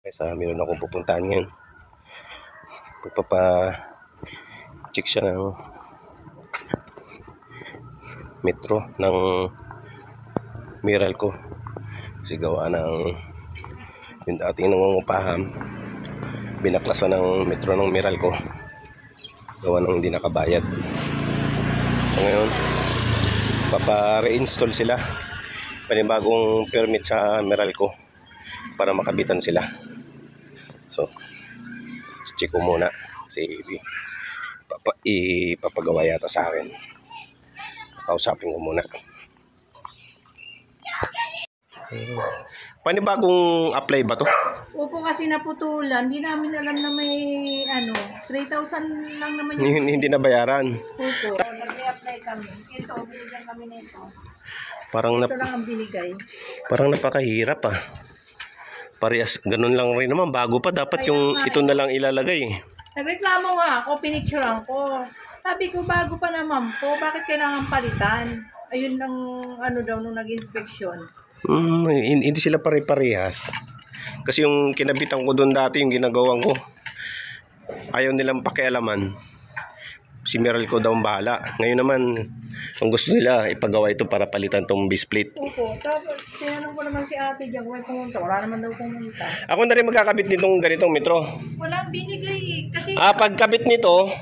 Meron akong pupuntahan ngayon. Magpapa-check siya ng metro ng Meralco. Kasi gawa ng yung dating nangungupahan, binaklasan ng metro ng Meralco. Gawa ng hindi nakabayad. So ngayon, papa-reinstall sila. Panibagong permit sa Meralco para makabitan sila. So, check ko muna kasi ipapagawa yata sa akin. Kausapin ko muna. Panibagong apply ba to? Opo, kasi naputulan. Hindi namin alam na may 3,000 lang naman yung... Hindi na bayaran. Opo. Nag-apply kami. Ito, binigyan kami nito. Ito lang ang binigay. Parang napakahirap ah. Parehas, ganun lang rin naman. Bago pa, dapat yung ito na lang ilalagay. Nagreklamo nga ako, pinicturean ko. Sabi ko, bago pa naman po, bakit kailangan palitan? Ayun ang daw nung nag-inspection. Hindi sila pare-parehas. Kasi yung kinabitan ko doon dati, yung ginagawang ko, ayaw nilang pakialaman. Si Meralco daw ang bahala. Ngayon naman, ang gusto nila, ipagawa ito para palitan tong base plate. Opo, tapos tinanong ko naman si ate diyan kung may pumunta. Wala naman daw pumunta. Ako na rin magkakabit nitong ganitong metro. Walang binigay kasi... Pagkabit nito,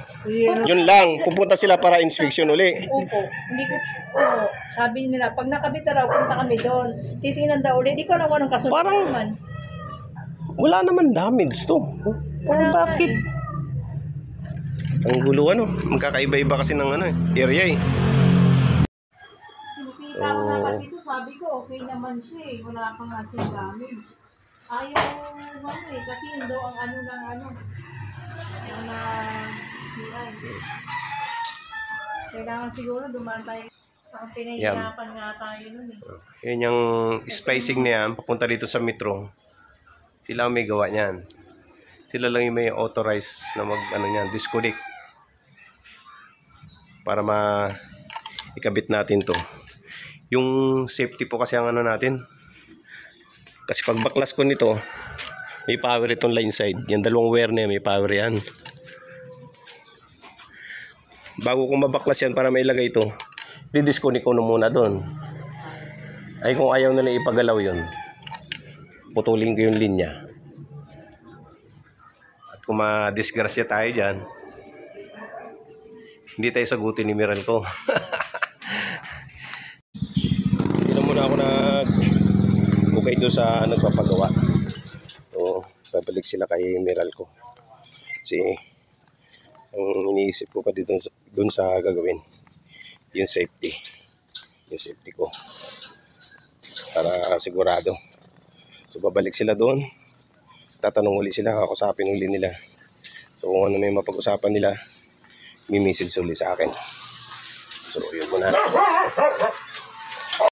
yun lang. Pupunta sila para inspection uli. Opo, hindi ko... Oo, sabi nila, pag nakabit na raw, punta kami doon. Titingnan daw ulit. Di ko naman ang kasunod naman. Wala naman damage to. Bakit? Ang gulo magkakaiba-iba kasi ng area eh. Nakita ko na kasi ito, sabi ko okay naman siya eh. Wala pang ating damage. Ayaw kasi yun daw ang CI. Kailangan siguro dumaan tayo. Ang pinahihirapan nga tayo nun eh. Yan yung splicing na yan, papunta dito sa metro. Sila ang may gawa niyan. Sila lang yung may authorized na disconnect. Para ikabit natin to. Yung safety po kasi ang natin. Kasi pag baklas ko nito, may power itong line side. Yan dalawang wire na yan, may power yan. Bago ko mabaklas yan para mailagay ito, di-disconnect ko muna doon. Ay kung ayaw nila ipagalaw yun, putulin ko yung linya. At kung madisgrasya tayo dyan, hindi tayo sagutin ni Meralco. Hindi na muna ako nag-bukay doon sa nagpapagawa. So, babalik sila kay Meralco. Kasi, ang iniisip ko pa dito doon sa gagawin, yung safety. Yung safety ko. Para sigurado. So, babalik sila doon. Tatanong uli sila, kakusapin uli nila. So, kung ano may mapag-usapan nila, may message uli sa akin. So, yun muna.